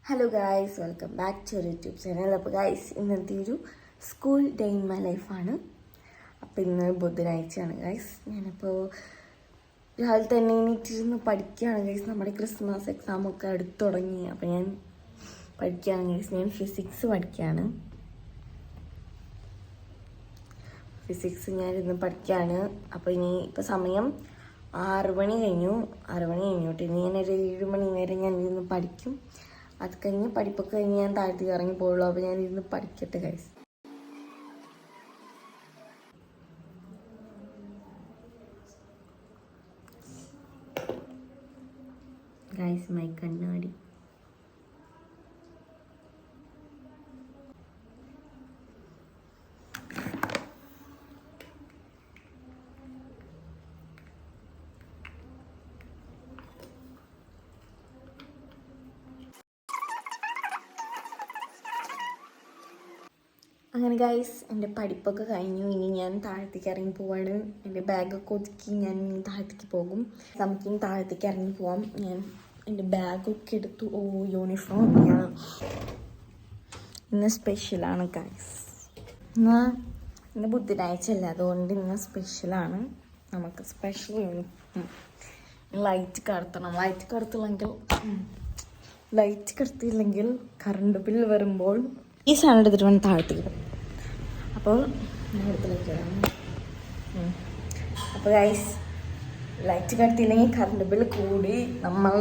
Hello guys, welcome back to YouTube channel. അപ്പോൾ guys, ഇന്നത്തെ ഒരു സ്കൂൾ ഡേ ഇൻ മൈ ലൈഫാണ്. അപ്പോൾ ഇന്ന് ബുധനാഴ്ചയാണ് ഗായ്സ്. ഞാനിപ്പോൾ രാവിലെ തന്നെ എണീറ്റിരുന്ന് പഠിക്കുകയാണ് ഗായ്സ്. നമ്മുടെ ക്രിസ്മസ് എക്സാമൊക്കെ അടുത്ത് തുടങ്ങി. അപ്പോൾ ഞാൻ പഠിക്കുകയാണ് ഗായ്സ്. ഞാൻ ഫിസിക്സ് പഠിക്കുകയാണ്. ഫിസിക്സ് ഞാനിന്ന് പഠിക്കുകയാണ്. അപ്പോൾ ഇപ്പോൾ സമയം 6 മണി കഴിഞ്ഞു. 6 മണി കഴിഞ്ഞോട്ട് ഇനി ഞാനൊരു 7 മണി വരെ ഞാൻ ഇരുന്ന് പഠിക്കും. അത് കഴിഞ്ഞ് പഠിപ്പൊക്കെ കഴിഞ്ഞ് ഞാൻ താഴ്ത്തി ഇറങ്ങി പോകുള്ളൂ. അപ്പോൾ ഞാൻ ഇരുന്ന് പഠിക്കട്ടെ ഗൈസ്. ഗൈസ്, മൈ കണ്ണാടി. അങ്ങനെ ഗൈസ്, എൻ്റെ പഠിപ്പൊക്കെ കഴിഞ്ഞു. ഇനി ഞാൻ താഴത്തേക്ക് ഇറങ്ങി പോവാണ്. എൻ്റെ ബാഗൊക്കെ ഒതുക്കി ഞാൻ ഇനി താഴത്തേക്ക് പോകും. നമുക്കിനി താഴത്തേക്ക് ഇറങ്ങി പോവാം. ഞാൻ എൻ്റെ ബാഗൊക്കെ എടുത്തു. യൂണിഫോം ഞാൻ ഇന്ന് സ്പെഷ്യലാണ് ഗൈസ്. ഇന്ന് ബുധനാഴ്ച അല്ല, അതുകൊണ്ട് ഇന്ന് സ്പെഷ്യലാണ്. നമുക്ക് സ്പെഷ്യൽ യൂണിഫോം. ലൈറ്റ് കടത്തില്ലെങ്കിൽ കറണ്ട് ബില്ല് വരുമ്പോൾ ഈ സാധനം എടുത്തിട്ട് വേണം താഴത്തേക്ക് പോകും. അപ്പോൾ ഞാൻ അടുത്തിലേക്ക് അപ്പോൾ ഗൈസ്, ലൈറ്റ് കടത്തിയില്ലെങ്കിൽ കറണ്ട് ബില്ല് കൂടി നമ്മൾ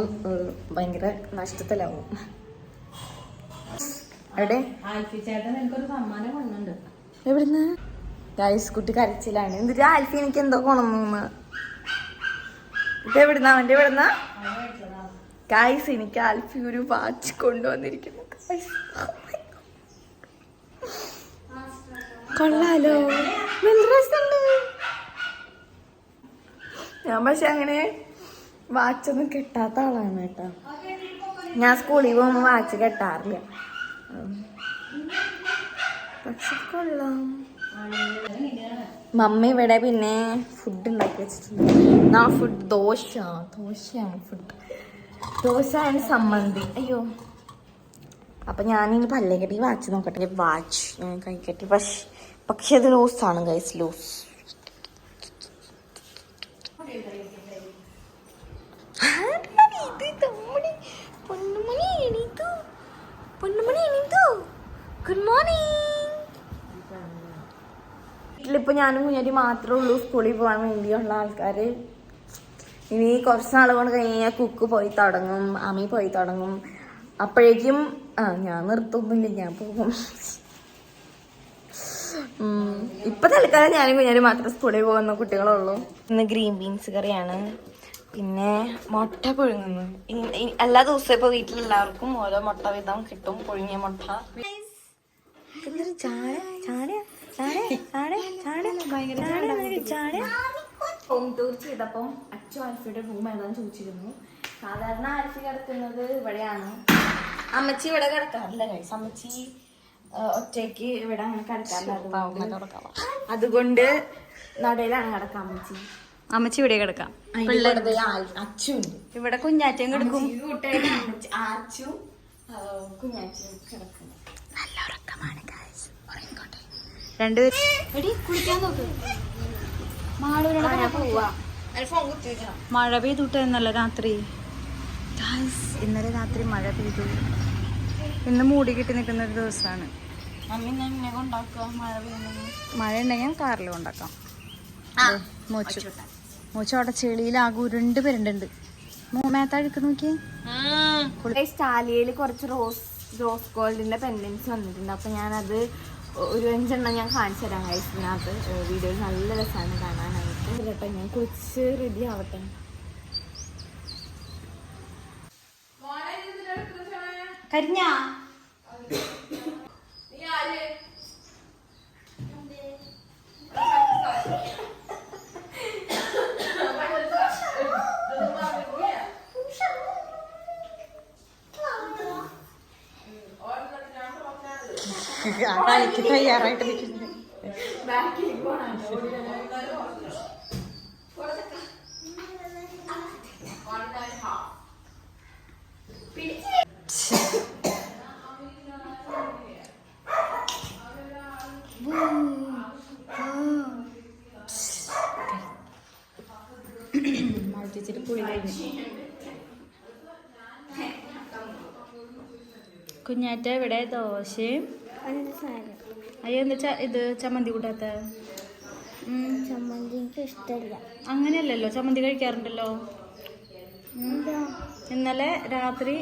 ഭയങ്കര നഷ്ടത്തിലാവും. എവിടെ എവിടുന്ന് ഗൈസ്? കുട്ടി കരച്ചിലാണ്. എന്നിട്ട് ആൽഫി എനിക്ക് എന്തോ കൊണന്നു. ഇതെവിടുന്ന? അവൻ്റെ എവിടുന്ന ഗൈസ്? എനിക്ക് ആൽഫി ഒരു വാച്ച് കൊണ്ടുവന്നിരിക്കുന്നു ഗൈസ്. കൊള്ളാലോ, നല്ല രസമുണ്ട്. ഞാൻ പക്ഷെ അങ്ങനെ വാച്ചൊന്നും കെട്ടാത്ത ആളാണ് കേട്ടോ. ഞാൻ സ്കൂളിൽ പോകുമ്പോൾ വാച്ച് കെട്ടാറില്ല. പക്ഷെ കൊള്ളാം. മമ്മി ഇവിടെ പിന്നെ ഫുഡ് ഉണ്ടാക്കി വെച്ചിട്ടുണ്ട്. ദോശയാണ് ഫുഡ്. ദോശ ആൻഡ് സമ്മന്തി. അയ്യോ, അപ്പൊ ഞാനിനി പല്ലേ കെട്ടി വാച്ച് നോക്കട്ടെ. വാച്ച് ഞാൻ കഴിക്കട്ടെ. പക്ഷെ അത് ലൂസാണ് ഗൈസ്, ലൂസ്. Good morning. വീട്ടിലിപ്പോ ഞാനും കുഞ്ഞാറ്റി മാത്രമേ ഉള്ളൂ സ്കൂളിൽ പോകാൻ വേണ്ടിയുള്ള ആൾക്കാർ. ഇനി കുറച്ച് നാൾ കൊണ്ട് കഴിഞ്ഞാൽ കുക്ക് പോയി തുടങ്ങും, അമ്മി പോയി തുടങ്ങും. അപ്പോഴേക്കും ഞാൻ നിർത്തുന്നില്ല, ഞാൻ പോകും. ഇപ്പൊ തൽക്കാലം ഞാനും കുഞ്ഞാനും മാത്രം സ്കൂളിൽ പോകുന്ന കുട്ടികളുള്ളൂ. ഇന്ന് ഗ്രീൻ ബീൻസ് കറിയാണ്, പിന്നെ മുട്ട പുഴുങ്ങുന്നു. എല്ലാ ദിവസവും ഇപ്പൊ വീട്ടിലെല്ലാവർക്കും ഓരോ മുട്ട വീതം കിട്ടും, പുഴുങ്ങിയ മുട്ട. ഹോം ടൂർ ചെയ്തപ്പം അച്ചു ആൽഫിയുടെ റൂം ഏതാന്ന് ചോദിച്ചിരുന്നു. സാധാരണ ആൽഫി കിടക്കുന്നത് ഇവിടെയാണ്. അമ്മച്ചി ഇവിടെ കിടക്കാറില്ല ഗൈസ്. അമ്മച്ചി ഒറ്റയ്ക്ക് ഇവിടെ അങ്ങനെ കിടക്കാറില്ല. അതുകൊണ്ട് നടയിലാണ് കിടക്കാം അമ്മച്ചി ഇവിടെ കിടക്കാം. അച്ചുണ്ട് ഇവിടെ, കുഞ്ഞാറ്റയും കിടക്കും. അച്ചു കുഞ്ഞാറ്റയും കിടക്കും. നല്ല ഉറക്കമാണ് ഗൈസ്. ഉറങ്ങിക്കോട്ടെ രണ്ടുപേരും. കുളിക്കാൻ നോക്ക്. മഴ പെയ്തുട്ട് ഇന്നലെ രാത്രി. ഇന്നലെ രാത്രി മഴ പെയ്തു. ഇന്ന് മൂടി കിട്ടി നിൽക്കുന്ന ഒരു ദിവസമാണ്. മഴ ഉണ്ടെങ്കിൽ കാറിൽ കൊണ്ടാക്കാം. മൂച്ചു അവിടെ ചെളിയിലാകെ ഉരുണ്ട് പേരുണ്ടുണ്ട്. മേത്തഴുക്ക് നോക്കി. സ്റ്റാലിയയിൽ കുറച്ച് റോസ് ഗോൾഡിന്റെ പെൻഡൻസ് വന്നിട്ടുണ്ട്. അപ്പൊ ഞാനത് ഒരു 5 എണ്ണം ഞാൻ കാണിച്ചു തരാം ഗൈസ്. ഇതിനകത്ത് വീഡിയോയിൽ നല്ല രസമാണ് കാണാനായിട്ട്. കേട്ടോ, ഞാൻ കുളിച്ച് റെഡി ആവട്ടെ. കരിഞ്ഞാ കളിക്ക് തയ്യാറായിട്ട് നിൽക്കുന്നത്. കുഞ്ഞാറ്റ ഇവിടെ ദോശയും അയ്യോ എന്താ ഇത് ചമ്മന്തി കൂട്ടാത്ത? ചമ്മന്തി എനിക്ക് ഇഷ്ടമല്ല. അങ്ങനെയല്ലല്ലോ, ചമ്മന്തി കഴിക്കാറുണ്ടല്ലോ. ഇന്നലെ രാത്രി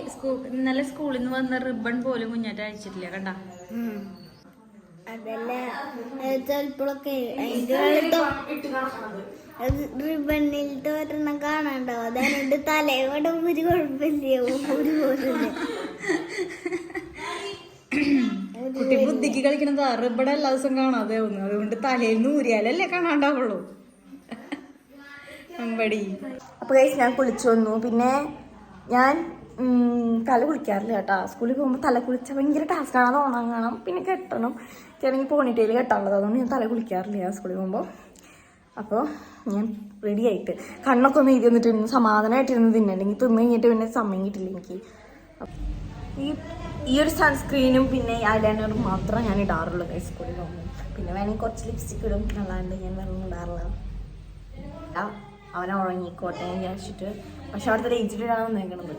ഇന്നലെ സ്കൂളിൽ നിന്ന് വന്ന റിബൺ പോലും കുഞ്ഞാറ്റ അയച്ചിട്ടില്ല, കണ്ട? അതല്ല ചിലപ്പോഴൊക്കെ റിബണിലത്തെ ഒരെണ്ണം കാണാണ്ടാവും. അതായത് തലയോടെ ഒരു കുഴപ്പമില്ല, ഒരു പോലും. കുട്ടി ബുദ്ധിക്ക് കളിക്കണതാ. റിബൺ എല്ലാ ദിവസം കാണാതെ ഒന്നു, അതുകൊണ്ട് തലയിൽ നൂരിയാലല്ലേ കാണാണ്ടാവുള്ളൂ. അപ്പൊ കഴിച്ച് ഞാൻ കുളിച്ചു വന്നു. പിന്നെ ഞാൻ തല കുളിക്കാറില്ല കേട്ടോ. സ്കൂളിൽ പോകുമ്പോൾ തല കുളിച്ചാൽ ഭയങ്കര ടാസ്ക്കാണ്. അത് ഉണങ്ങണം, പിന്നെ കെട്ടണം. എനിക്ക് പോണിറ്റയിൽ കെട്ടാനുള്ളത്, അതുകൊണ്ട് ഞാൻ തല കുളിക്കാറില്ല സ്കൂളിൽ പോകുമ്പോൾ. അപ്പോൾ ഞാൻ റെഡി ആയിട്ട് കണ്ണൊക്കെ ഒന്ന് എഴുതി വന്നിട്ട് സമാധാനമായിട്ടിരുന്ന് തിന്നണ്ടെങ്കിൽ തിന്ന് കഴിഞ്ഞിട്ട് പിന്നെ സമയം കിട്ടില്ല എനിക്ക്. ഈ ഒരു സൺസ്ക്രീനും പിന്നെ ഐലൈനറും മാത്രമേ ഞാൻ ഇടാറുള്ളൂ സ്കൂളിൽ പോകുമ്പോൾ. പിന്നെ വേണമെങ്കിൽ കുറച്ച് ലിപ്സ്റ്റിക് ഇടും, അല്ലാണ്ട് ഞാൻ വേറെ ഒന്നും ഇടാറില്ല. അവനെ ഉറങ്ങിക്കോട്ടെ എന്ന് വിചാരിച്ചിട്ട്. പക്ഷെ അവിടുത്തെ ലയിച്ചിട്ടാണ് വന്നേക്കണത്.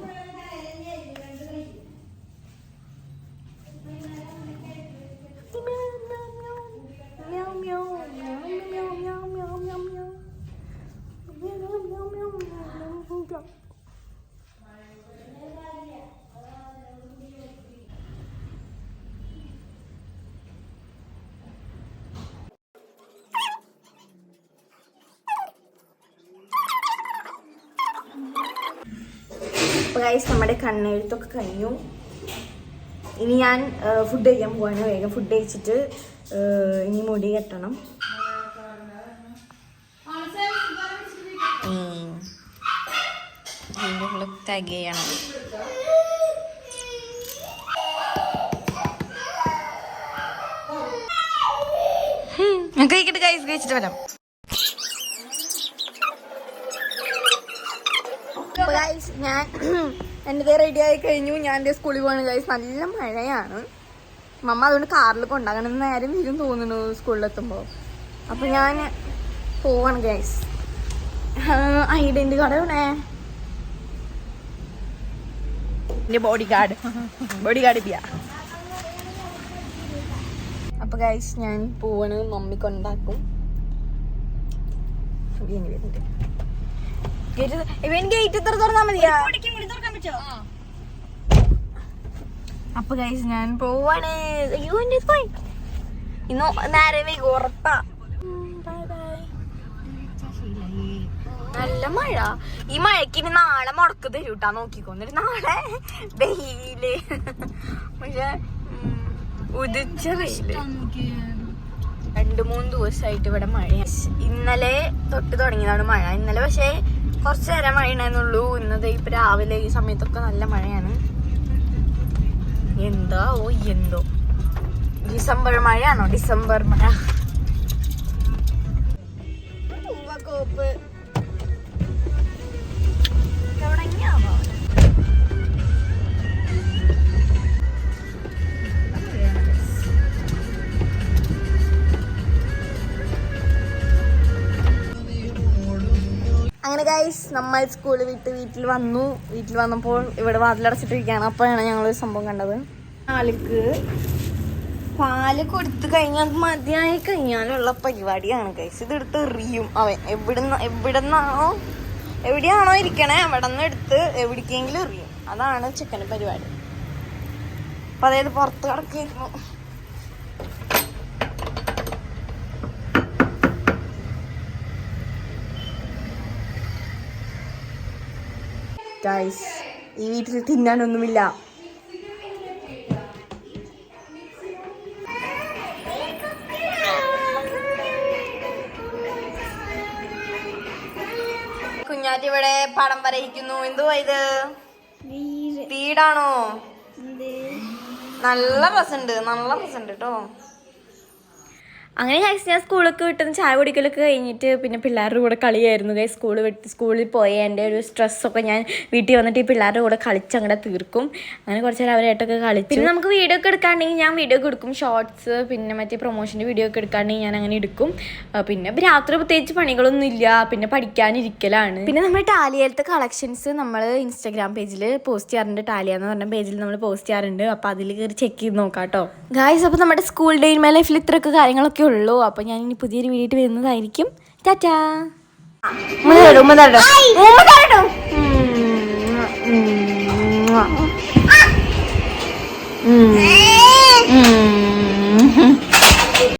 അപ്പോൾ ഗൈസ് നമ്മുടെ കണ്ണെഴുത്തൊക്കെ കഴിഞ്ഞു. ഇനി ഞാൻ ഫുഡ് കഴിക്കാൻ പോവാണ്. വേഗം ഫുഡ് കഴിച്ചിട്ട് ഇനി മുടി കെട്ടണം. ടാഗ് ചെയ്യണം. കഴിക്കട്ടെ ഗൈസ്, കഴിച്ചിട്ട് വരാം. ഞാൻ എൻ്റെ റെഡി ആയി കഴിഞ്ഞു. ഞാൻ എൻ്റെ സ്കൂളിൽ പോവാണ് ഗൈസ്. നല്ല മഴയാണ്. മമ്മ അതുകൊണ്ട് കാറിൽ കൊണ്ടാകണം. നേരം വരും തോന്നുന്നു സ്കൂളിലെത്തുമ്പോൾ. അപ്പം ഞാൻ പോവാണ് ഗൈസ്. ഐഡൻറ്റി കാർഡ് എവിടെ? എൻ്റെ ബോഡി ഗാർഡ് ഇല്ല. അപ്പം ഗൈസ് ഞാൻ പോവാണ്. മമ്മി കൊണ്ടാക്കും. ഗേറ്റ് എത്ര തുറന്നാ മതിയാ? അപ്പൊ ഗൈസ് ഞാൻ പോവാണ്. അയ്യോ എന്റെ പോയി ഇന്ന് നേരെ വൈകി ഉറപ്പാ. നല്ല മഴ. ഈ മഴക്ക് ഇനി നാളെ മുടക്ക് തരൂട്ടാ, നോക്കിക്കൊന്നിട്ട്. നാളെ വെയില്, പക്ഷെ ഉദിച്ച വെയില്. 2-3 ദിവസമായിട്ട് ഇവിടെ മഴയാണ്. ഇന്നലെ തൊട്ട് തുടങ്ങിയതാണ് മഴ. ഇന്നലെ പക്ഷെ കുറച്ച് നേരം മഴ ഉണ്ടായിരുന്നുള്ളൂ. ഇന്നത്തെ ഇപ്പൊ രാവിലെ ഈ സമയത്തൊക്കെ നല്ല മഴയാണ്. എന്തോ ഡിസംബർ മഴയാണോ? ഡിസംബർ മഴ. പൂവക്കോപ്പ് തുടങ്ങിയാവോ? അങ്ങനെ ഗൈസ് നമ്മൾ സ്കൂളിൽ വിട്ട് വീട്ടിൽ വന്നു. വീട്ടിൽ വന്നപ്പോൾ ഇവിടെ വാതിലടച്ചിട്ടിരിക്കുകയാണ്. അപ്പോഴാണ് ഞങ്ങളൊരു സംഭവം കണ്ടത്. ആൾക്ക് പാല് കൊടുത്തു കഴിഞ്ഞാൽ മതിയായി കഴിഞ്ഞാലുള്ള പരിപാടിയാണ് ഗൈസ്. ഇതെടുത്ത് എറിയും അവൻ. എവിടെയാണോ ഇരിക്കണേ അവിടെ നിന്ന് എടുത്ത് എവിടേക്കെങ്കിലും എറിയും. അതാണ് ചെക്കൻ്റെ പരിപാടി. അപ്പൊ അതായത് പുറത്ത് കിടക്കുന്നു. ഗൈസ് ഈ വീട്ടിൽ തിന്നാനൊന്നുമില്ല. കുഞ്ഞാറ്റി ഇവിടെ പടം വരയ്ക്കുന്നു. എന്തുവാ ഇത്? വീടാണോ? നല്ല രസമുണ്ട് കേട്ടോ. അങ്ങനെ കഴിച്ച് ഞാൻ സ്കൂളൊക്കെ വിട്ടുന്ന ചായ കുടിക്കലൊക്കെ കഴിഞ്ഞിട്ട് പിന്നെ പിള്ളേരുടെ കൂടെ കളിയായിരുന്നു ഗൈസ്. സ്കൂളിൽ പോയ എൻ്റെ ഒരു സ്ട്രെസ്സൊക്കെ ഞാൻ വീട്ടിൽ വന്നിട്ട് ഈ പിള്ളേരുടെ കൂടെ കളിച്ച് അങ്ങോട്ട് തീർക്കും. അങ്ങനെ കുറച്ച് നേരം അവരായിട്ടൊക്കെ കളിച്ചു. പിന്നെ നമുക്ക് വീഡിയോ ഒക്കെ എടുക്കാണ്ടെങ്കിൽ ഞാൻ വീഡിയോ ഒക്കെ എടുക്കും, ഷോർട്സ് പിന്നെ മറ്റേ പ്രൊമോഷൻ്റെ വീഡിയോ ഒക്കെ എടുക്കാണ്ടെങ്കിൽ ഞാൻ അങ്ങനെ എടുക്കും. പിന്നെ രാത്രി പ്രത്യേകിച്ച് പണികളൊന്നും ഇല്ല, പിന്നെ പഠിക്കാനിരിക്കലാണ്. പിന്നെ നമ്മുടെ ടാലിയയിലത്തെ കളക്ഷൻസ് നമ്മൾ ഇൻസ്റ്റാഗ്രാം പേജിൽ പോസ്റ്റ് ചെയ്യാറുണ്ട്. ടാലിയ എന്ന് പറഞ്ഞ പേജിൽ നമ്മൾ പോസ്റ്റ് ചെയ്യാറുണ്ട്. അപ്പോൾ അതിൽ കയറി ചെക്ക് ചെയ്ത് നോക്കാം കേട്ടോ ഗായ്സ്. അപ്പോൾ നമ്മുടെ സ്കൂൾ ഡേ ഇൻ മൈ ലൈഫിൽ ഇത്രയൊക്കെ കാര്യങ്ങളൊക്കെ ഉള്ളൂ. അപ്പോൾ ഞാൻ ഇനി പുതിയൊരു വീഡിയോ വരുന്നതായിരിക്കും. ടാറ്റാ.